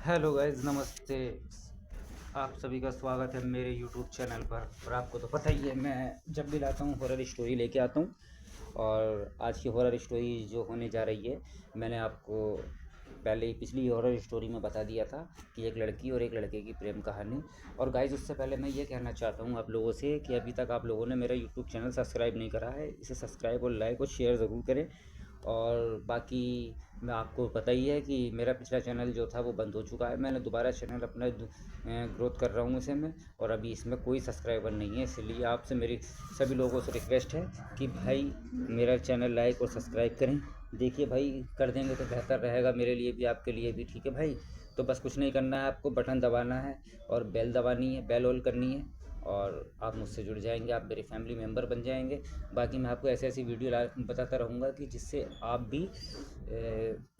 Hello guys, नमस्ते। आप सभी का स्वागत है मेरे यूट्यूब चैनल पर। और आपको तो पता ही है, मैं जब भी लाता हूँ हॉरर स्टोरी लेके आता हूँ। और आज की हॉरर स्टोरी जो होने जा रही है, मैंने आपको पहले ही पिछली हॉरर स्टोरी में बता दिया था कि एक लड़की और एक लड़के की प्रेम कहानी। और गाइस, उससे पहले मैं ये कहना चाहता हूँ आप लोगों से कि अभी तक आप लोगों ने मेरा यूट्यूब चैनल सब्सक्राइब नहीं करा है, इसे सब्सक्राइब और लाइक और शेयर ज़रूर करें। और बाकी मैं आपको पता ही है कि मेरा पिछला चैनल जो था वो बंद हो चुका है। मैंने दोबारा चैनल अपना ग्रोथ कर रहा हूँ इसे मैं। और अभी इसमें कोई सब्सक्राइबर नहीं है, इसलिए आपसे मेरी सभी लोगों से रिक्वेस्ट है कि भाई मेरा चैनल लाइक और सब्सक्राइब करें। देखिए भाई, कर देंगे तो बेहतर रहेगा मेरे लिए भी, आपके लिए भी। ठीक है भाई? तो बस कुछ नहीं करना है, आपको बटन दबाना है और बेल दबानी है, बेल ऑल करनी है। और आप मुझसे जुड़ जाएंगे, आप मेरे फैमिली मेम्बर बन जाएंगे। बाकी मैं आपको ऐसी ऐसी वीडियो बताता रहूँगा कि जिससे आप भी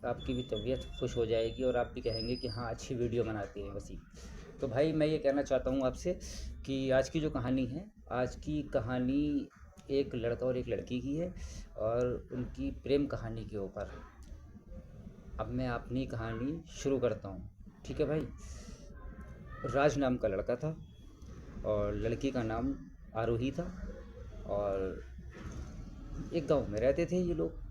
आपकी भी तबीयत खुश हो जाएगी और आप भी कहेंगे कि हाँ, अच्छी वीडियो बनाते हैं वसी। तो भाई मैं ये कहना चाहता हूँ आपसे कि आज की जो कहानी है, आज की कहानी एक लड़का और एक लड़की की है और उनकी प्रेम कहानी के ऊपर। अब मैं अपनी कहानी शुरू करता हूँ। ठीक है भाई? राज नाम का लड़का था और लड़की का नाम आरोही था। और एक गांव में रहते थे ये लोग।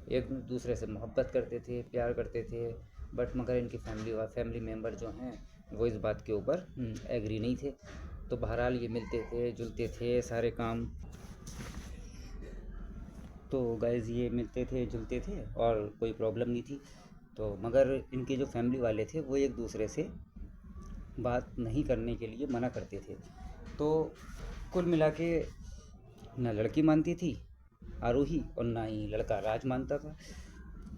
एक दूसरे से मोहब्बत करते थे, प्यार करते थे। बट मगर इनकी फैमिली मेम्बर जो हैं वो इस बात के ऊपर एग्री नहीं थे। तो बहरहाल ये मिलते थे, जुलते थे, सारे काम। तो गाइज़ ये मिलते थे, जुलते थे और कोई प्रॉब्लम नहीं थी। तो मगर इनके जो फैमिली वाले थे वो एक दूसरे से बात नहीं करने के लिए मना करते थे। तो कुल मिला के ना लड़की मानती थी आरोही और ना ही लड़का राज मानता था।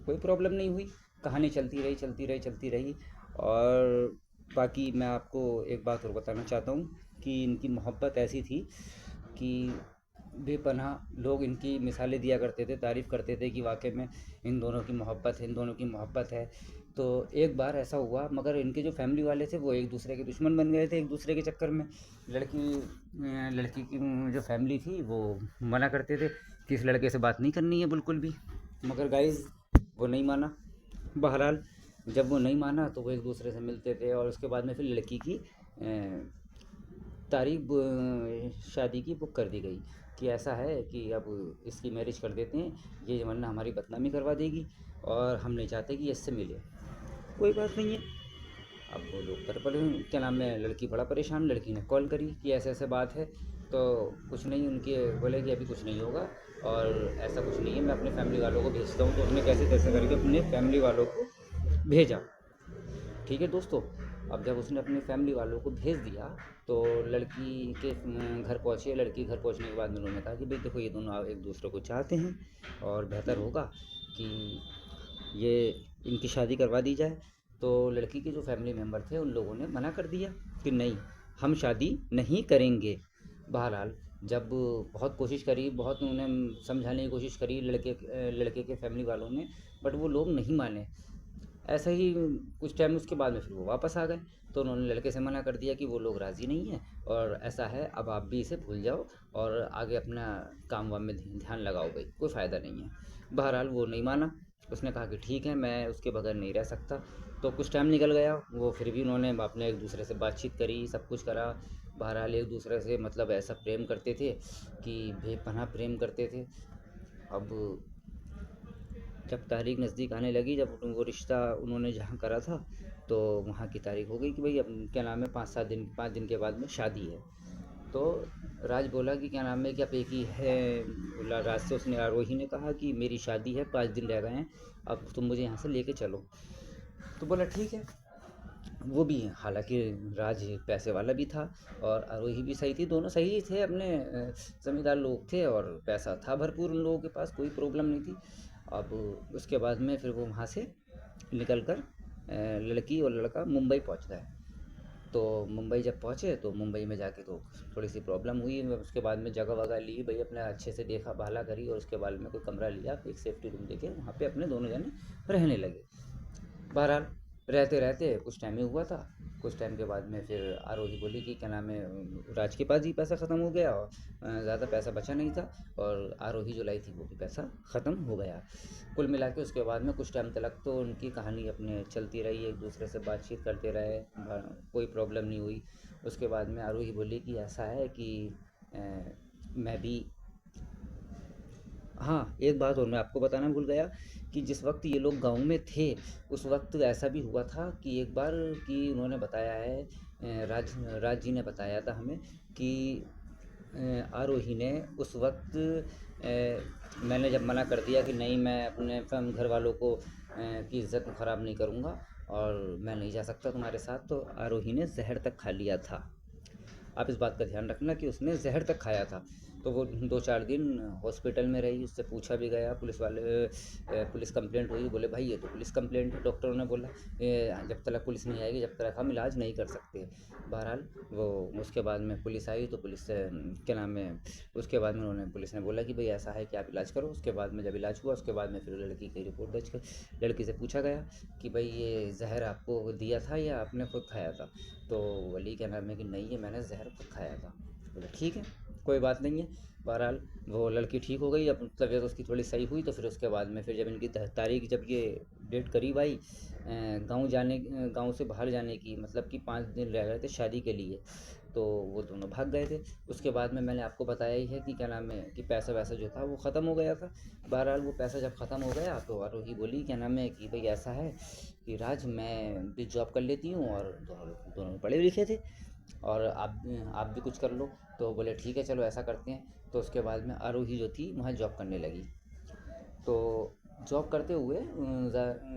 कोई प्रॉब्लम नहीं हुई, कहानी चलती रही, चलती रही, चलती रही। और बाकी मैं आपको एक बात और बताना चाहता हूँ कि इनकी मोहब्बत ऐसी थी कि बेपनाह लोग इनकी मिसालें दिया करते थे, तारीफ़ करते थे कि वाकई में इन दोनों की मोहब्बत है, इन दोनों की मोहब्बत है। तो एक बार ऐसा हुआ, मगर इनके जो फैमिली वाले थे वो एक दूसरे के दुश्मन बन गए थे एक दूसरे के चक्कर में। लड़की की जो फैमिली थी वो मना करते थे कि इस लड़के से बात नहीं करनी है बिल्कुल भी। मगर गाइज़ वो नहीं माना। बहरहाल जब वो नहीं माना तो वो एक दूसरे से मिलते थे और उसके बाद में फिर लड़की की तारीख शादी की बुक कर दी गई कि ऐसा है कि अब इसकी मैरिज कर देते हैं, ये वरना हमारी बदनामी करवा देगी और हम नहीं चाहते कि ये इससे मिले। कोई बात नहीं है। अब वो लोग क्या नाम है, लड़की बड़ा परेशान। लड़की ने कॉल करी कि ऐसे ऐसे बात है। तो कुछ नहीं, उनके बोले कि अभी कुछ नहीं होगा और ऐसा कुछ नहीं है, मैं अपने फैमिली वालों को भेजता हूँ। तो उसने कैसे तैसे करके अपने फैमिली वालों को भेजा। ठीक है दोस्तों? अब जब उसने अपने फैमिली वालों को भेज दिया तो लड़की के घर पहुँचे। लड़की घर पहुँचने के बाद उन्होंने कहा कि भाई देखो, ये दोनों एक दूसरे को चाहते हैं और बेहतर होगा कि ये इनकी शादी करवा दी जाए। तो लड़की के जो फैमिली मेम्बर थे उन लोगों ने मना कर दिया कि नहीं, हम शादी नहीं करेंगे। बहरहाल जब बहुत कोशिश करी, बहुत उन्हें समझाने की कोशिश करी लड़के के फैमिली वालों ने, बट वो लोग नहीं माने। ऐसा ही कुछ टाइम उसके बाद में फिर वो वापस आ गए। तो उन्होंने लड़के से मना कर दिया कि वो लोग राज़ी नहीं हैं और ऐसा है, अब आप भी इसे भूल जाओ और आगे अपना काम वाम में ध्यान लगाओ, भाई कोई फ़ायदा नहीं है। बहरहाल वो नहीं माना। उसने कहा कि ठीक है, मैं उसके बगैर नहीं रह सकता। तो कुछ टाइम निकल गया, वो फिर भी उन्होंने अपने एक दूसरे से बातचीत करी, सब कुछ करा। बहरहाल एक दूसरे से मतलब ऐसा प्रेम करते थे कि बेपनाह प्रेम करते थे। अब जब तारीख नज़दीक आने लगी, जब वो रिश्ता उन्होंने जहाँ करा था, तो वहाँ की तारीख हो गई कि भाई अब क्या नाम है, 5 दिन के बाद में शादी है। तो राज बोला कि क्या नाम है, कि आप एक ही है। बोला राज से, उसने आरोही ने कहा कि मेरी शादी है, 5 दिन रह गए हैं, अब तुम मुझे यहाँ से लेके चलो। तो बोला ठीक है। वो भी हालांकि राज पैसे वाला भी था और आरोही भी सही थी, दोनों सही ही थे, अपने ज़मींदार लोग थे और पैसा था भरपूर उन लोगों के पास, कोई प्रॉब्लम नहीं थी। अब उसके बाद में फिर वो वहाँ से निकल कर लड़की और लड़का मुंबई पहुँच गए। तो मुंबई जब पहुँचे तो मुंबई में जाके तो थोड़ी सी प्रॉब्लम हुई। उसके बाद में जगह वगह ली भाई, अपने अच्छे से देखा भाला करी और उसके बाद में कोई कमरा लिया, एक सेफ्टी रूम लेके वहाँ पे अपने दोनों जने रहने लगे। बहरहाल रहते रहते कुछ टाइम ही हुआ था। कुछ टाइम के बाद में फिर आरोही बोली कि क्या नाम है, राज के पास ही पैसा ख़त्म हो गया और ज़्यादा पैसा बचा नहीं था, और आरोही जो लाई थी वो भी पैसा ख़त्म हो गया। कुल मिला के उसके बाद में कुछ टाइम तक तो उनकी कहानी अपने चलती रही, एक दूसरे से बातचीत करते रहे, कोई प्रॉब्लम नहीं हुई। उसके बाद में आरोही बोली कि ऐसा है कि अ, मैं भी, हाँ, एक बात और मैं आपको बताना भूल गया कि जिस वक़्त ये लोग गाँव में थे, उस वक़्त ऐसा भी हुआ था कि एक बार, कि उन्होंने बताया है, राज जी ने बताया था हमें कि आरोही ने उस वक़्त, मैंने जब मना कर दिया कि नहीं, मैं अपने घर वालों को की इज़्ज़त को ख़राब नहीं करूँगा और मैं नहीं जा सकता तुम्हारे साथ, तो आरोही ने ज़हर तक खा लिया था। आप इस बात का ध्यान रखना कि उसने ज़हर तक खाया था। तो वो 2-4 दिन हॉस्पिटल में रही, उससे पूछा भी गया, पुलिस कंप्लेंट हुई, बोले भाई ये तो पुलिस कंप्लेंट है, डॉक्टरों ने बोला जब तक पुलिस नहीं आएगी जब तक हम इलाज नहीं कर सकते। बहरहाल वो, उसके बाद में पुलिस आई तो पुलिस से क्या नाम है, उसके बाद में पुलिस ने बोला कि भाई ऐसा है कि आप इलाज करो। उसके बाद में जब इलाज हुआ उसके बाद में फिर लड़की की रिपोर्ट दर्ज कर, लड़की से पूछा गया कि भाई ये ज़हर आपको दिया था या आपने खुद खाया था, तो वली क्या नाम है कि नहीं, ये मैंने ज़हर खुद खाया था। बोला ठीक है, कोई बात नहीं है। बहरहाल वो लड़की ठीक हो गई, अब तबीयत उसकी थोड़ी सही हुई, तो फिर उसके बाद में फिर जब इनकी तारीख, जब ये डेट करीब आई गाँव से बाहर जाने की, मतलब कि 5 दिन रह गए थे शादी के लिए, तो वो दोनों भाग गए थे। उसके बाद में मैंने आपको बताया ही है कि क्या नाम है कि पैसा वैसा जो था वो ख़त्म हो गया था। बहरहाल वो पैसा जब ख़त्म हो गया तो आरोही बोली क्या नाम है कि भाई ऐसा है कि राज, मैं भी जॉब कर लेती हूँ, और दोनों दोनों पढ़े लिखे थे, और आप भी कुछ कर लो। तो बोले ठीक है चलो ऐसा करते हैं। तो उसके बाद में आरोही जो थी वहाँ जॉब करने लगी। तो जॉब करते हुए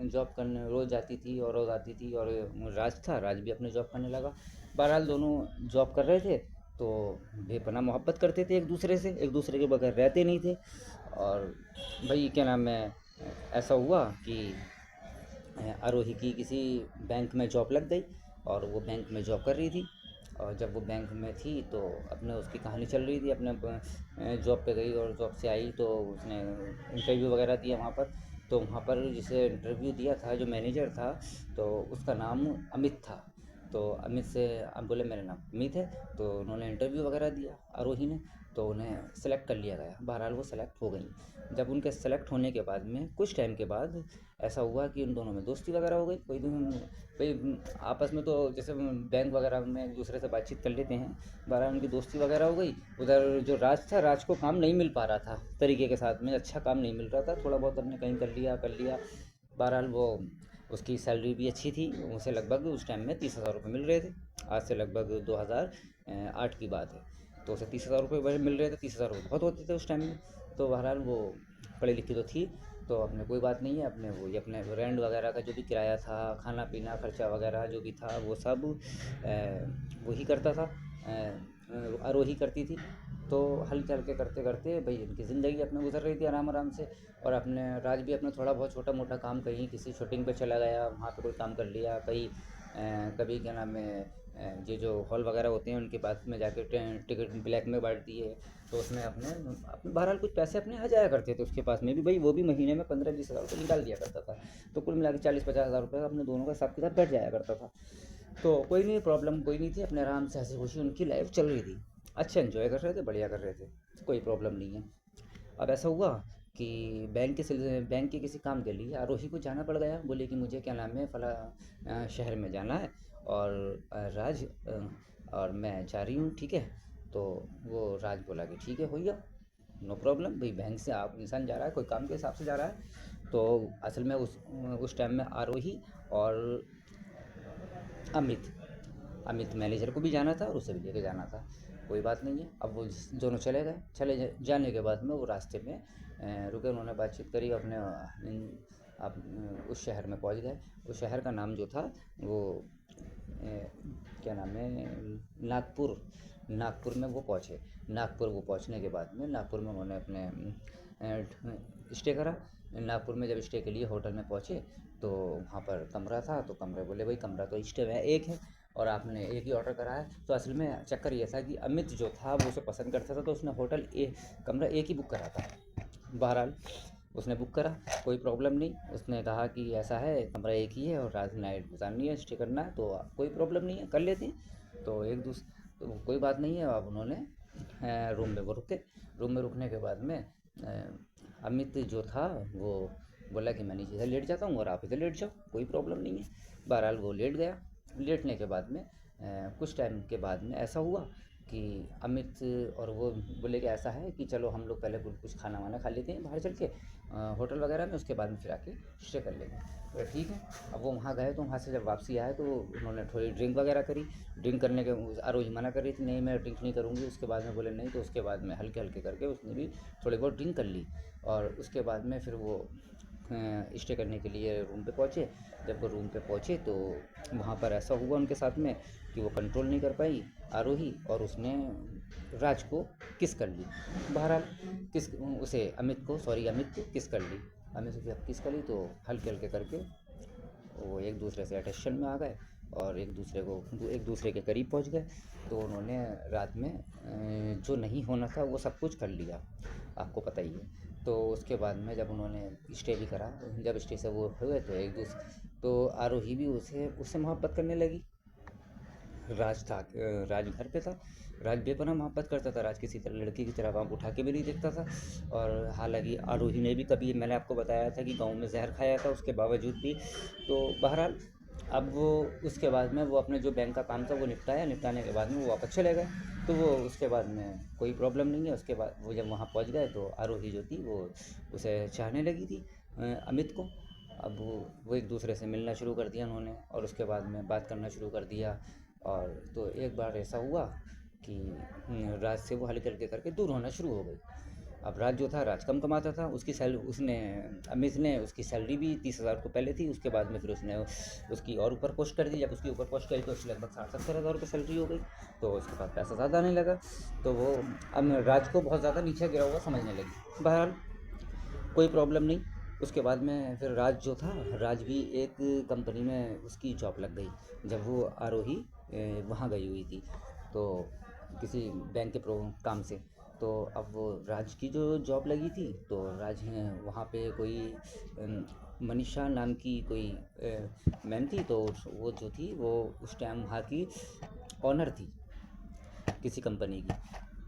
जॉब करने रोज़ जाती थी और रोज़ आती थी, और राज भी अपने जॉब करने लगा। बहरहाल दोनों जॉब कर रहे थे, तो बेपनाह मोहब्बत करते थे एक दूसरे से, एक दूसरे के बगैर रहते नहीं थे। और भाई क्या नाम है, ऐसा हुआ कि आरोही की किसी बैंक में जॉब लग गई, और वो बैंक में जॉब कर रही थी। और जब वो बैंक में थी तो अपने उसकी कहानी चल रही थी, अपने जॉब पे गई और जॉब से आई तो उसने इंटरव्यू वगैरह दिया वहाँ पर। तो वहाँ पर जिसे इंटरव्यू दिया था, जो मैनेजर था, तो उसका नाम अमित था। तो अमित से अब बोले मेरा नाम अमित है, तो उन्होंने इंटरव्यू वगैरह दिया आरोही ने, तो उन्हें सेलेक्ट कर लिया गया। बहरहाल वो सेलेक्ट हो गई। जब उनके सेलेक्ट होने के बाद में कुछ टाइम के बाद ऐसा हुआ कि उन दोनों में दोस्ती वगैरह हो गई। कोई दिन भाई आपस में तो जैसे बैंक वगैरह में एक दूसरे से बातचीत कर लेते हैं, बहरहाल उनकी दोस्ती वगैरह हो गई। उधर जो राज था, राज को काम नहीं मिल पा रहा था तरीके के साथ में, अच्छा काम नहीं मिल रहा था, थोड़ा बहुत हमने कहीं कर लिया। बहरहाल वो, उसकी सैलरी भी अच्छी थी, उसे लगभग उस टाइम में 30,000 रुपये मिल रहे थे। आज से लगभग 2008 की बात है। तो उसे 30,000 रुपये मिल रहे थे, 30,000 रुपये बहुत होते थे उस टाइम में। तो बहरहाल वो पढ़ी लिखी तो थी, तो अपने कोई बात नहीं है, अपने वो ये अपने रेंट वगैरह का जो भी किराया था, खाना पीना खर्चा वगैरह जो भी था वो सब वही करता था, आरोही करती थी। तो हल चल के करते करते भाई इनकी ज़िंदगी अपने गुजर रही थी आराम आराम से। और अपने राज भी अपना थोड़ा बहुत छोटा मोटा काम, कहीं किसी शूटिंग पे चला गया, वहाँ पे कोई काम कर लिया, कहीं कभी क्या नाम है, ये जो हॉल वगैरह होते हैं उनके पास में जाके टिकट ब्लैक में बांट दिए। तो उसमें अपने अपने बहरहाल कुछ पैसे अपने आ जाया करते थे उसके पास में भी, भाई वो भी महीने में 15-20 हज़ार रुपये निकाल दिया करता था। तो कुल मिला के 40-50 हज़ार रुपये अपने दोनों का हिसाब किताब बैठ जाया करता था। तो कोई नहीं, प्रॉब्लम कोई नहीं थी, अपने आराम से हंसी खुशी उनकी लाइफ चल रही थी। अच्छे एंजॉय कर रहे थे, बढ़िया कर रहे थे, कोई प्रॉब्लम नहीं है। अब ऐसा हुआ कि बैंक के किसी काम के लिए आरोही को जाना पड़ गया। बोले कि मुझे क्या नाम है फला शहर में जाना है, और राज और मैं जा रही हूँ, ठीक है। तो वो राज बोला कि ठीक है भैया, नो प्रॉब्लम, भाई बैंक से आप इंसान जा रहा है, कोई काम के हिसाब से जा रहा है। तो असल में उस टाइम में आरोही और अमित अमित मैनेजर को भी जाना था और उसे भी लेके जाना था। कोई बात नहीं है, अब वो दोनों चले गए। जाने के बाद में वो रास्ते में रुके, उन्होंने बातचीत करी अपने अब उस शहर में पहुंच गए। उस शहर का नाम जो था वो क्या नाम है, नागपुर। नागपुर में वो पहुँचे। नागपुर वो पहुँचने के बाद में नागपुर में उन्होंने अपने स्टे करा। नागपुर में जब स्टे के लिए होटल में पहुँचे तो वहाँ पर कमरा था, तो कमरे बोले भाई कमरा तो स्टे में एक है और आपने एक ही ऑर्डर करा है। तो असल में चक्कर ये था कि अमित जो था वो उसे पसंद करता था, तो उसने होटल कमरा एक ही बुक करा था। बहरहाल उसने बुक करा, कोई प्रॉब्लम नहीं। उसने कहा कि ऐसा है, कमरा एक ही है और रात नाइट गुजारनी है, स्टे करना है, तो कोई प्रॉब्लम नहीं है, कर लेते हैं। तो तो कोई बात नहीं है। अब उन्होंने रूम में वो रुके। रूम में रुकने के बाद में अमित जो था वो बोला कि मैं नीचे से लेट जाता हूँ और आप इधर लेट जाओ, कोई प्रॉब्लम नहीं है। बहरहाल वो लेट गया। लेटने के बाद में कुछ टाइम के बाद में ऐसा हुआ कि अमित और वो बोले कि ऐसा है कि चलो हम लोग पहले कुछ खाना वाना खा लेते हैं बाहर चल के होटल वगैरह में, उसके बाद में फिर आके स्टे कर लेंगे। तो ठीक है। अब वो वहाँ गए, तो वहाँ से जब वापसी आए तो उन्होंने थोड़ी ड्रिंक वगैरह करी। ड्रिंक करने के आरोही मना कर रही थी, नहीं मैं ड्रिंक नहीं करूँगी। उसके बाद में बोले नहीं, तो उसके बाद में हल्के हल्के करके उसने भी थोड़ी बहुत ड्रिंक कर ली। और उसके बाद में फिर वो स्टे करने के लिए रूम पे पहुँचे। जब वो रूम पे पहुँचे तो वहाँ पर ऐसा हुआ उनके साथ में कि वो कंट्रोल नहीं कर पाई आरोही, और उसने राज को किस कर ली। बहरहाल किस उसे अमित को किस कर ली। अमित से जब किस कर ली तो हल्के हल्के करके वो एक दूसरे से अटेंशन में आ गए और एक दूसरे के करीब पहुंच गए। तो उन्होंने रात में जो नहीं होना था वो सब कुछ कर लिया, आपको पता ही है। तो उसके बाद में जब उन्होंने स्टे भी करा, जब स्टे से वो हुए तो एक दूसरे तो आरोही भी उसे उससे मोहब्बत करने लगी। राज घर पे था। राज बेपनाह मोहब्बत करता था। राज किसी तरह लड़की की तरह आँख उठा के भी नहीं देखता था। और हालांकि आरोही ने भी कभी, मैंने आपको बताया था कि गाँव में जहर खाया था, उसके बावजूद भी। तो बहरहाल अब वो उसके बाद में वो अपने जो बैंक का काम था वो निपटाया। निपटाने के बाद में वो वापस चले गए। तो वो उसके बाद में कोई प्रॉब्लम नहीं है। उसके बाद वो जब वहाँ पहुँच गए तो आरोही जो थी वो उसे चाहने लगी थी, अमित को। अब वो एक दूसरे से मिलना शुरू कर दिया उन्होंने, और उसके बाद में बात करना शुरू कर दिया। और तो एक बार ऐसा हुआ कि राज से वो हल्के हल्के करके दूर होना शुरू हो गई। अब राज जो था, राज कम कमाता था। उसकी सैलरी उसने अमित ने उसकी सैलरी भी 30,000 तो पहले थी, उसके बाद में फिर उसने उसकी और ऊपर पोस्ट कर दी। जब उसकी ऊपर पोस्ट करी तो उसकी लगभग 60-70 हज़ार रुपये सैलरी हो गई। तो उसके पास पैसा ज़्यादा आने लगा। तो वो अब राज को बहुत ज़्यादा नीचे गिरा हुआ समझने लगी। बहरहाल कोई प्रॉब्लम नहीं। उसके बाद में फिर राज जो था, राज भी एक कंपनी में उसकी जॉब लग गई जब वो आरोही वहाँ गई हुई थी, तो किसी बैंक के काम से। तो अब वो राज की जो जॉब लगी थी, तो राज ने वहाँ पे कोई मनीषा नाम की कोई मैम थी। तो वो जो थी वो उस टाइम वहाँ की ऑनर थी किसी कंपनी की।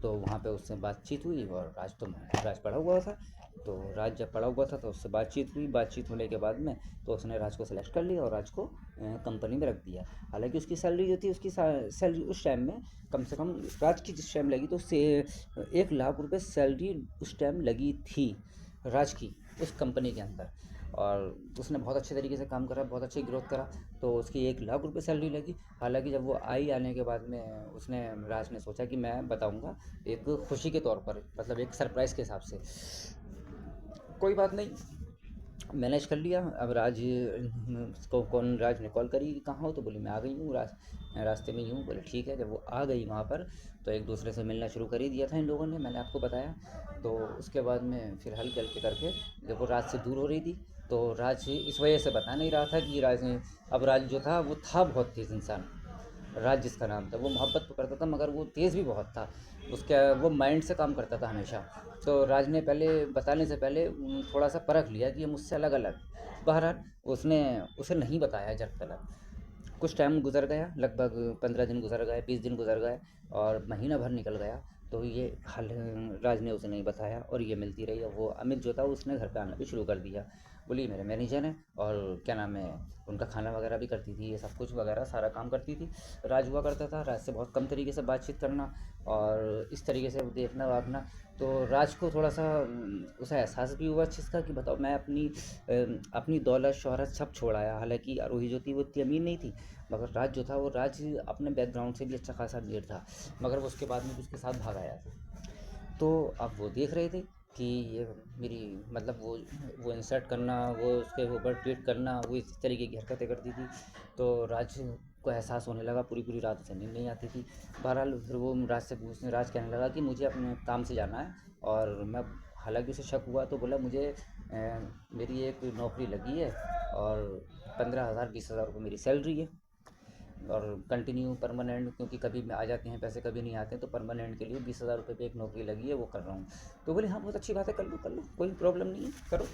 तो वहाँ पे उससे बातचीत हुई, और राज पढ़ा हुआ था। तो राज जब पढ़ा हुआ था तो उससे बातचीत हुई। बातचीत होने के बाद में तो उसने राज को सेलेक्ट कर लिया और राज को कंपनी में रख दिया। हालांकि उसकी सैलरी जो थी, उसकी सैलरी उस टाइम में कम से कम, राज की जिस टाइम लगी तो उससे 1 लाख रुपए सैलरी उस टाइम लगी थी राज की, उस कंपनी के अंदर। और उसने बहुत अच्छे तरीके से काम करा, बहुत अच्छी ग्रोथ करा। तो उसकी 1 लाख रुपए सैलरी लगी। हालांकि जब वो आई, आने के बाद में उसने राज ने सोचा कि मैं बताऊंगा एक खुशी के तौर पर, मतलब एक सरप्राइज़ के हिसाब से। कोई बात नहीं, मैनेज कर लिया। अब को कौन राज ने कॉल करी कि कहाँ हो, तो बोली मैं आ गई हूँ, रास्ते में ही हूँ। बोले ठीक है। जब वो आ गई वहाँ पर तो एक दूसरे से मिलना शुरू कर ही दिया था इन लोगों ने, मैंने आपको बताया। तो उसके बाद में फिर हल्के हल्के करके जब वो राज से दूर हो रही थी, तो राज इस वजह से बता नहीं रहा था कि राज ने, अब राज जो था वो था बहुत तेज़ इंसान। राज जिसका नाम था, वो मोहब्बत तो करता था मगर वो तेज़ भी बहुत था। उसका वो माइंड से काम करता था हमेशा। तो राज ने पहले बताने से पहले थोड़ा सा परख लिया कि ये मुझसे अलग अलग। बहरहाल उसने उसे नहीं बताया जब तक। कुछ टाइम गुजर गया, लगभग 15 दिन गुजर गए, 20 दिन गुजर गए, और महीना भर निकल गया। तो ये हाल राज ने उसे नहीं बताया और ये मिलती रही। और वो अमित जो था उसने घर पे आना भी शुरू कर दिया। बोली मेरे मैनेजर हैं, और क्या नाम है, उनका खाना वगैरह भी करती थी, ये सब कुछ वगैरह सारा काम करती थी। राज हुआ करता था, राज से बहुत कम तरीके से बातचीत करना और इस तरीके से देखना वागना। तो राज को थोड़ा सा उसे एहसास भी हुआ इस चीज़ का कि बताओ, मैं अपनी दौलत शोहरत सब छोड़ आया। हालांकि आरोही जो थी वो इतनी अमीर नहीं थी, मगर राज जो था, वो राज अपने बैकग्राउंड से भी अच्छा खासा अमीर था, मगर वो उसके बाद में भी उसके साथ भाग आया था। तो अब वो देख रहे थे कि ये मेरी, मतलब वो इंसल्ट करना, वो उसके ऊपर ट्वीट करना, वो इस तरीके की हरकतें करती थी। तो राज को एहसास होने लगा, पूरी पूरी रात उसे नींद नहीं आती थी। बहरहाल फिर वो राज से पूछने, राज कहने लगा कि मुझे अपने काम से जाना है। और मैं, हालांकि उसे शक हुआ तो बोला मुझे मेरी एक नौकरी लगी है और 15,000 20,000 रुपये मेरी सैलरी है। और कंटिन्यू परमानेंट, क्योंकि कभी आ जाते हैं पैसे कभी नहीं आते हैं, तो परमानेंट के लिए 20,000 रुपये पे एक नौकरी लगी है, वो कर रहा हूँ। तो बोले हाँ बहुत अच्छी बात है, कर लो कोई प्रॉब्लम नहीं है, करो।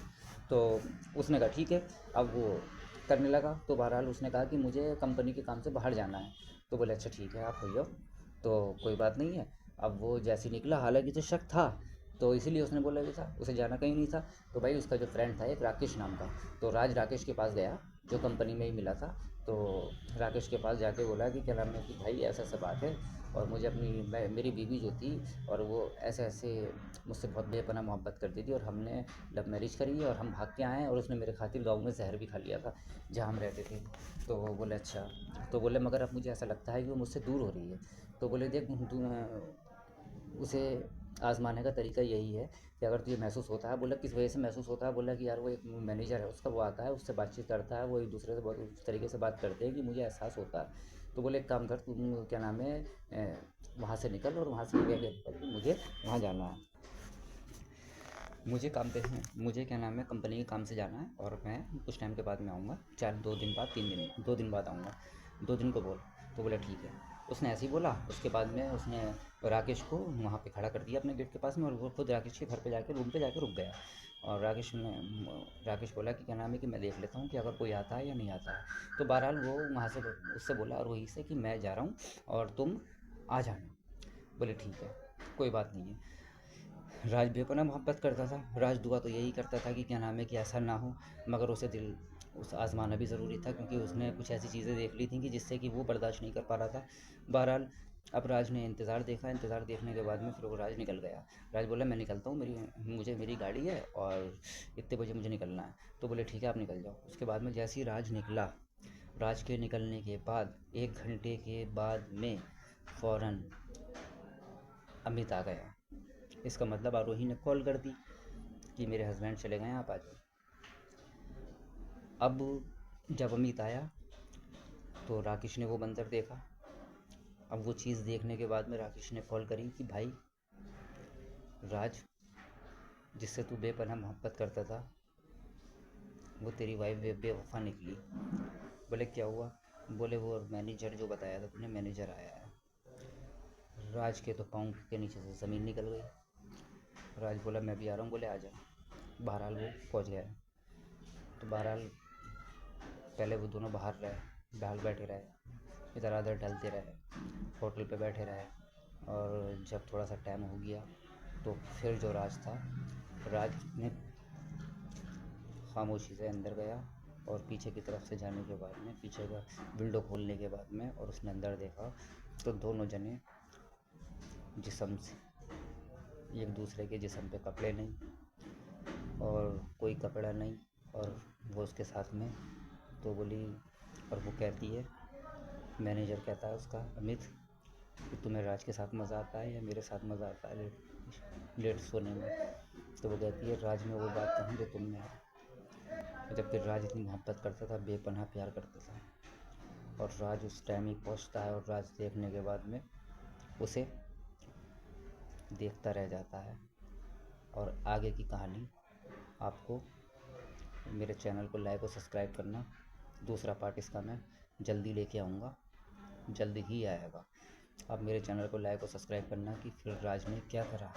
तो उसने कहा ठीक है। अब वो करने लगा, तो बहरहाल उसने कहा कि मुझे कंपनी के काम से बाहर जाना है। तो बोले अच्छा ठीक है आप हो जाओ, तो कोई बात नहीं है। अब वो जैसे ही निकला, हालांकि तो शक था, तो इसीलिए उसने बोला भी था, उसे जाना कहीं नहीं था। तो भाई उसका जो फ्रेंड था एक राकेश नाम का, तो राज राकेश के पास गया, जो कंपनी में ही मिला था। तो राकेश के पास जाके बोला कि क्या नाम है कि भाई ऐसा ऐसा बात है, और मुझे मेरी बीवी जो थी, और वो ऐसे ऐसे मुझसे बहुत बेपनाह मोहब्बत करती थी, और हमने लव मैरिज करी है और हम भाग के आए हैं, और उसने मेरे खातिर गाँव में जहर भी खा लिया था जहाँ हम रहते थे। तो वो बोले अच्छा। तो बोले मगर अब मुझे ऐसा लगता है कि वो मुझसे दूर हो रही है। तो बोले देख उसे आज़माने का तरीका यही है कि अगर तुझे महसूस होता है, बोला किस वजह से महसूस होता है, बोला कि यार वो एक मैनेजर है उसका, वो आता है उससे बातचीत करता है, वो एक दूसरे से बहुत उस तरीके से बात करते हैं कि मुझे एहसास होता है। तो बोले एक काम कर, तुम क्या नाम है वहाँ से निकल, और वहाँ से ये कह के निकल, मुझे वहाँ जाना है, मुझे काम पे है, मुझे क्या नाम है कंपनी के काम से जाना है, और मैं कुछ टाइम के बाद में आऊँगा, चार 2 दिन बाद 3 दिन 2 दिन बाद आऊँगा, 2 दिन को बोल। तो बोला ठीक है। उसने ऐसे ही बोला, उसके बाद में उसने राकेश को वहाँ पे खड़ा कर दिया अपने गेट के पास में, और वो खुद राकेश के घर पे जाके रूम पे जाके रुक गया। और राकेश बोला कि क्या नाम है कि मैं देख लेता हूँ कि अगर कोई आता है या नहीं आता है। तो बहरहाल वो वहाँ से उससे बोला रोही से कि मैं जा रहा हूँ और तुम आ जाना। बोले ठीक है, कोई बात नहीं है। राज बेपनाह मोहब्बत करता था, राज दुआ तो यही करता था कि क्या नाम है कि ऐसा ना हो, मगर उस आज़माना भी ज़रूरी था, क्योंकि उसने कुछ ऐसी चीज़ें देख ली थी कि जिससे कि वो बर्दाश्त नहीं कर पा रहा था। बहरहाल अब राज ने इंतज़ार देखा, इंतज़ार देखने के बाद में फिर वो राज निकल गया। राज बोला मैं निकलता हूँ, मेरी गाड़ी है और इतने बजे मुझे निकलना है। तो बोले ठीक है आप निकल जाओ। उसके बाद में जैसे ही राज निकला, राज के निकलने के बाद 1 घंटे के बाद में फ़ौरन अमित आ गया। इसका मतलब आरोही ने कॉल कर दी कि मेरे हस्बैंड चले गए हैं, आप आ जाओ। अब जब अमित आया तो राकेश ने वो मंज़र देखा। अब वो चीज़ देखने के बाद में राकेश ने कॉल करी कि भाई राज, जिससे तू बेपनाह मोहब्बत करता था, वो तेरी वाइफ बेवफा निकली। बोले क्या हुआ? बोले वो मैनेजर जो बताया था तूने, मैनेजर आया है। राज के तो पाँव के नीचे से ज़मीन निकल गई। राज बोला मैं भी आ रहा हूँ। बोले आ जा। बहरहाल वो पहुँच गया। तो बहरहाल पहले वो दोनों बाहर रहे, बाहर बैठे रहे, इधर उधर टहलते रहे, होटल पे बैठे रहे। और जब थोड़ा सा टाइम हो गया तो फिर जो राज था, राज ने खामोशी से अंदर गया, और पीछे की तरफ से जाने के बाद में, पीछे का विंडो खोलने के बाद में, और उसने अंदर देखा तो दोनों जने जिस्म से एक दूसरे के जिस्म पे कपड़े नहीं, और कोई कपड़ा नहीं, और वो उसके साथ में। तो बोली, और वो कहती है, मैनेजर कहता है उसका अमित कि तुम्हें राज के साथ मज़ा आता है या मेरे साथ मज़ा आता है लेट सोने में? तो वो कहती है राज में वो बात कहाँ जो तुम में है। जबकि राज इतनी मोहब्बत करता था, बेपनाह प्यार करता था, और राज उस टाइम ही पहुँचता है, और राज देखने के बाद में उसे देखता रह जाता है। और आगे की कहानी आपको मेरे चैनल को लाइक और सब्सक्राइब करना। दूसरा पार्ट इसका मैं जल्दी लेके आऊँगा, जल्दी ही आएगा। आप मेरे चैनल को लाइक और सब्सक्राइब करना कि फिर राज ने क्या करा।